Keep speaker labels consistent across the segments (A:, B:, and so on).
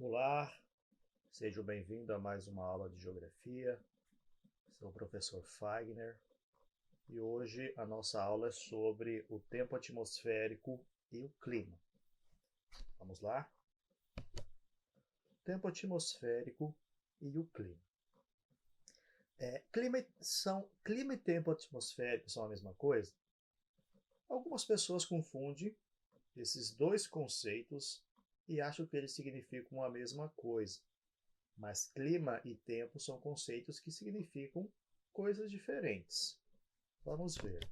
A: Olá, seja bem-vindo a mais uma aula de Geografia. Sou o professor Fagner e hoje a nossa aula é sobre o tempo atmosférico e o clima. Vamos lá? Tempo atmosférico e o clima. Clima e tempo atmosférico são a mesma coisa? Algumas pessoas confundem esses dois conceitos e acham que eles significam a mesma coisa. Mas clima e tempo são conceitos que significam coisas diferentes. Vamos ver.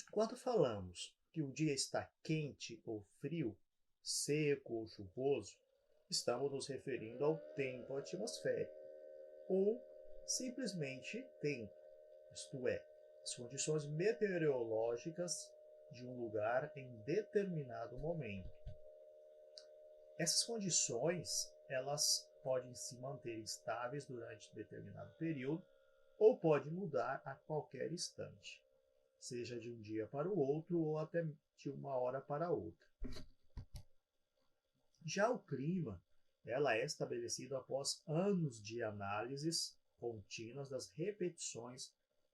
A: Quando falamos que o dia está quente ou frio, seco ou chuvoso, estamos nos referindo ao tempo atmosférico, ou simplesmente tempo, isto é, as condições meteorológicas de um lugar em determinado momento. Essas condições, elas podem se manter estáveis durante determinado período ou pode mudar a qualquer instante, seja de um dia para o outro ou até de uma hora para outra. Já o clima, ela é estabelecido após anos de análises contínuas das repetições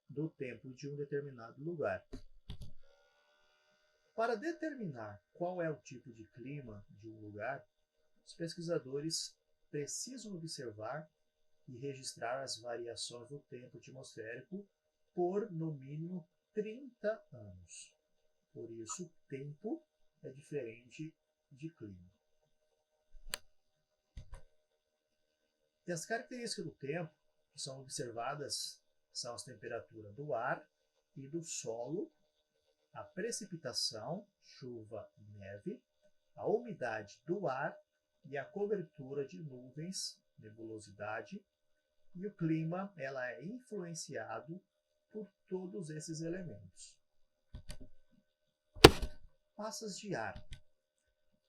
A: do tempo de um determinado lugar. Para determinar qual é o tipo de clima de um lugar, os pesquisadores precisam observar e registrar as variações do tempo atmosférico por, no mínimo, 30 anos. Por isso, tempo é diferente de clima. E as características do tempo que são observadas são as temperaturas do ar e do solo, a precipitação, chuva e neve, a umidade do ar e a cobertura de nuvens, nebulosidade, e o clima ela é influenciado por todos esses elementos. Massas de ar.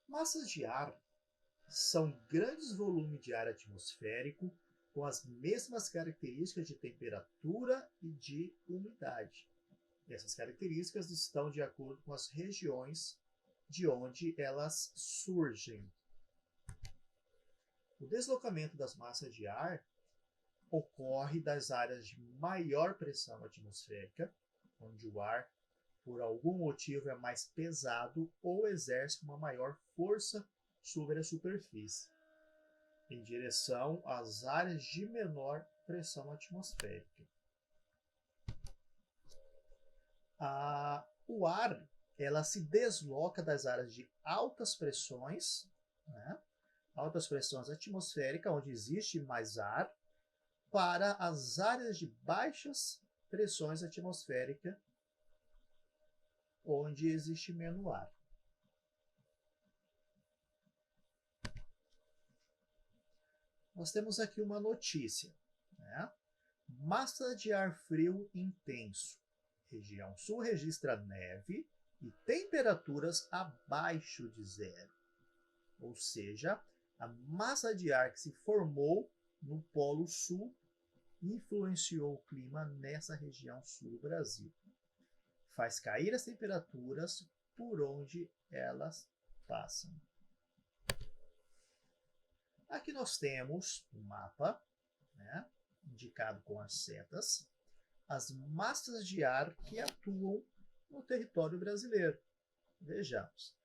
A: Massas de ar são grandes volumes de ar atmosférico com as mesmas características de temperatura e de umidade. Essas características estão de acordo com as regiões de onde elas surgem. O deslocamento das massas de ar ocorre das áreas de maior pressão atmosférica, onde o ar, por algum motivo, é mais pesado ou exerce uma maior força sobre a superfície, em direção às áreas de menor pressão atmosférica. O ar ela se desloca das áreas de altas pressões, altas pressões atmosféricas, onde existe mais ar, para as áreas de baixas pressões atmosféricas, onde existe menos ar. Nós temos aqui uma notícia. Massa de ar frio intenso. Região sul registra neve e temperaturas abaixo de zero. Ou seja, a massa de ar que se formou no Polo Sul influenciou o clima nessa região sul do Brasil. Faz cair as temperaturas por onde elas passam. Aqui nós temos um mapa, indicado com as setas, as massas de ar que atuam no território brasileiro. Vejamos,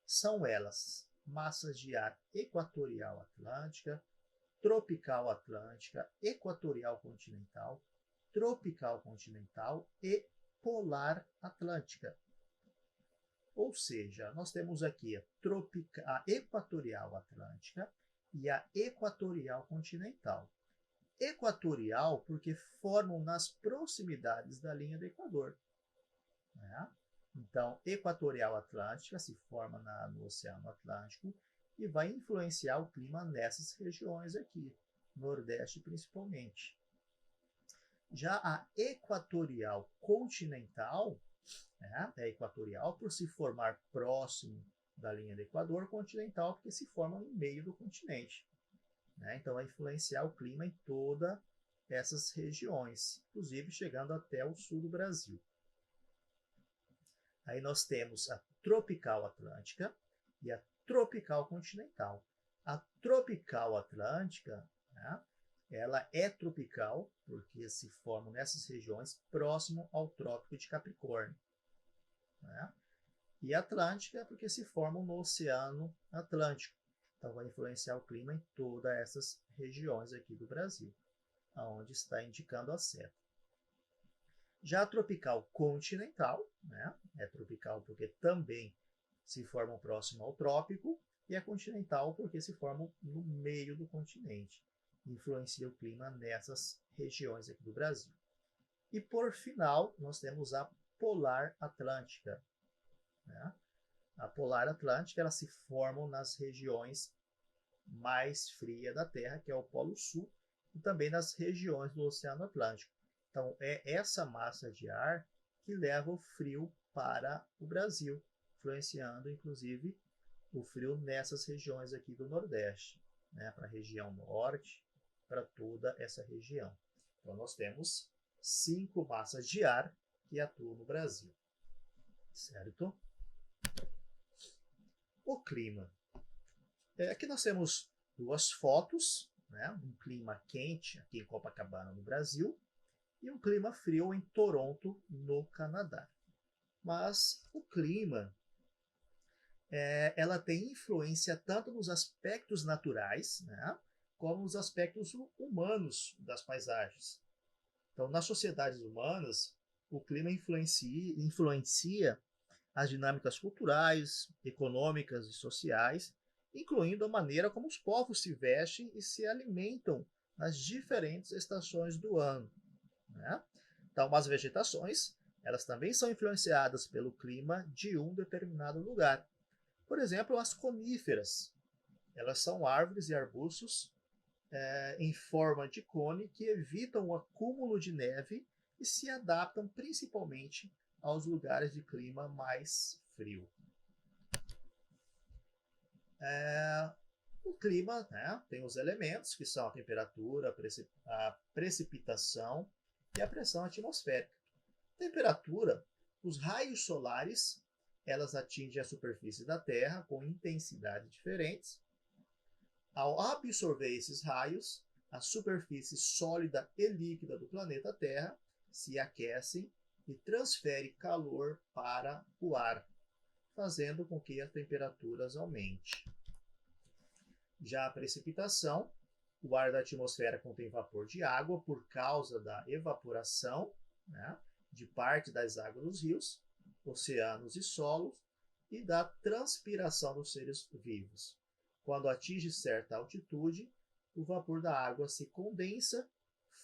A: são elas massas de ar equatorial atlântica, tropical atlântica, equatorial continental, tropical continental e polar atlântica. Ou seja, nós temos aqui a equatorial atlântica e a equatorial continental. Equatorial porque formam nas proximidades da linha do Equador. Então, equatorial atlântica se forma no Oceano Atlântico e vai influenciar o clima nessas regiões aqui, Nordeste principalmente. Já a equatorial continental, é equatorial por se formar próximo da linha do Equador, continental porque se forma no meio do continente. Então vai influenciar o clima em todas essas regiões, inclusive chegando até o sul do Brasil. Aí nós temos a tropical atlântica e a tropical continental. A tropical atlântica, né, ela é tropical porque se forma nessas regiões próximo ao Trópico de Capricórnio, né? E atlântica porque se formam no Oceano Atlântico. Então vai influenciar o clima em todas essas regiões aqui do Brasil, aonde está indicando a seta. Já a tropical continental, né, é tropical porque também se formam próximo ao trópico, e é continental porque se formam no meio do continente. Influencia o clima nessas regiões aqui do Brasil. E por final, nós temos a polar atlântica, né? A polar atlântica, elas se formam nas regiões mais frias da Terra, que é o Polo Sul, e também nas regiões do Oceano Atlântico. Então, é essa massa de ar que leva o frio para o Brasil, influenciando, inclusive, o frio nessas regiões aqui do Nordeste, né, para a região Norte, para toda essa região. Então, nós temos 5 massas de ar que atuam no Brasil, certo? O clima. Aqui nós temos 2 fotos, né? Um clima quente aqui em Copacabana, no Brasil, e um clima frio em Toronto, no Canadá. Mas o clima, ela tem influência tanto nos aspectos naturais, né, como nos aspectos humanos das paisagens. Então, nas sociedades humanas, o clima influencia as dinâmicas culturais, econômicas e sociais, incluindo a maneira como os povos se vestem e se alimentam nas diferentes estações do ano, né? Então, as vegetações, elas também são influenciadas pelo clima de um determinado lugar. Por exemplo, as coníferas, elas são árvores e arbustos em forma de cone que evitam o acúmulo de neve e se adaptam principalmente aos lugares de clima mais frio. O clima, né, tem os elementos que são a temperatura, a precipitação e a pressão atmosférica. Temperatura, os raios solares, elas atingem a superfície da Terra com intensidades diferentes. Ao absorver esses raios, a superfície sólida e líquida do planeta Terra se aquecem e transfere calor para o ar, fazendo com que as temperaturas aumentem. Já a precipitação, o ar da atmosfera contém vapor de água por causa da evaporação, né, de parte das águas dos rios, oceanos e solos, e da transpiração dos seres vivos. Quando atinge certa altitude, o vapor da água se condensa,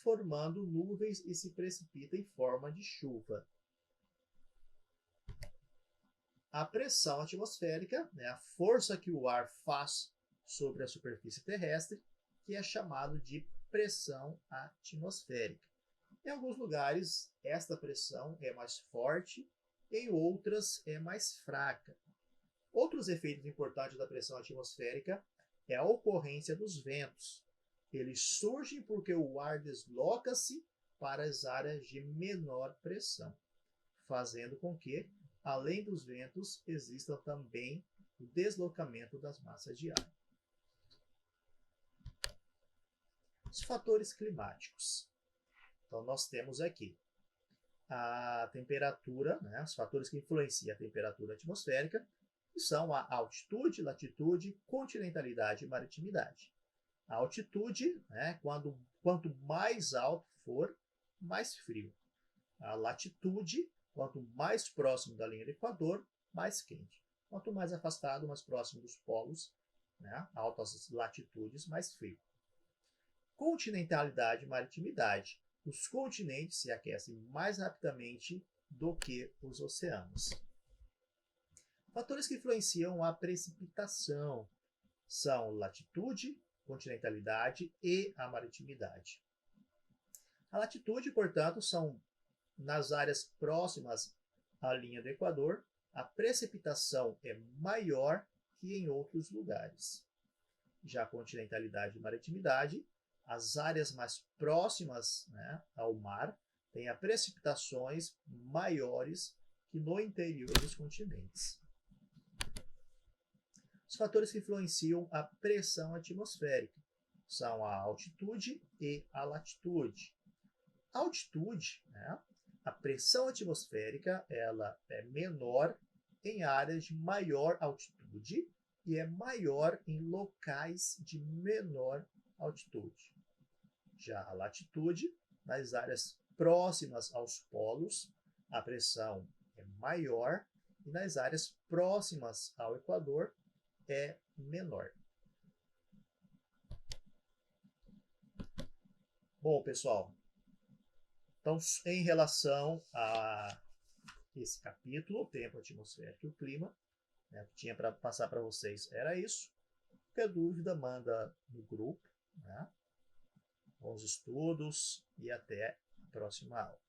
A: formando nuvens e se precipita em forma de chuva. A pressão atmosférica, né, a força que o ar faz sobre a superfície terrestre, que é chamado de pressão atmosférica. Em alguns lugares, esta pressão é mais forte, em outras é mais fraca. Outros efeitos importantes da pressão atmosférica é a ocorrência dos ventos. Eles surgem porque o ar desloca-se para as áreas de menor pressão, fazendo com que, além dos ventos, exista também o deslocamento das massas de ar. Os fatores climáticos. Então, nós temos aqui a temperatura, né, os fatores que influenciam a temperatura atmosférica, que são a altitude, latitude, continentalidade e maritimidade. A altitude, né, quanto mais alto for, mais frio. A latitude, quanto mais próximo da linha do Equador, mais quente. Quanto mais afastado, mais próximo dos polos, né, altas latitudes, mais frio. Continentalidade e maritimidade. Os continentes se aquecem mais rapidamente do que os oceanos. Fatores que influenciam a precipitação são latitude, continentalidade e a maritimidade. A latitude, portanto, são nas áreas próximas à linha do Equador, a precipitação é maior que em outros lugares. Já a continentalidade e maritimidade, as áreas mais próximas, né, ao mar têm precipitações maiores que no interior dos continentes. Os Os fatores que influenciam a pressão atmosférica são a altitude e a latitude. A altitude, né? A pressão atmosférica, ela é menor em áreas de maior altitude e é maior em locais de menor altitude. Já a latitude, nas áreas próximas aos polos, a pressão é maior e nas áreas próximas ao Equador é menor. Bom, pessoal, então, em relação a esse capítulo, o tempo atmosférico e o clima, né, que tinha para passar para vocês era isso. Qualquer dúvida, manda no grupo. Né? Bons estudos e até a próxima aula.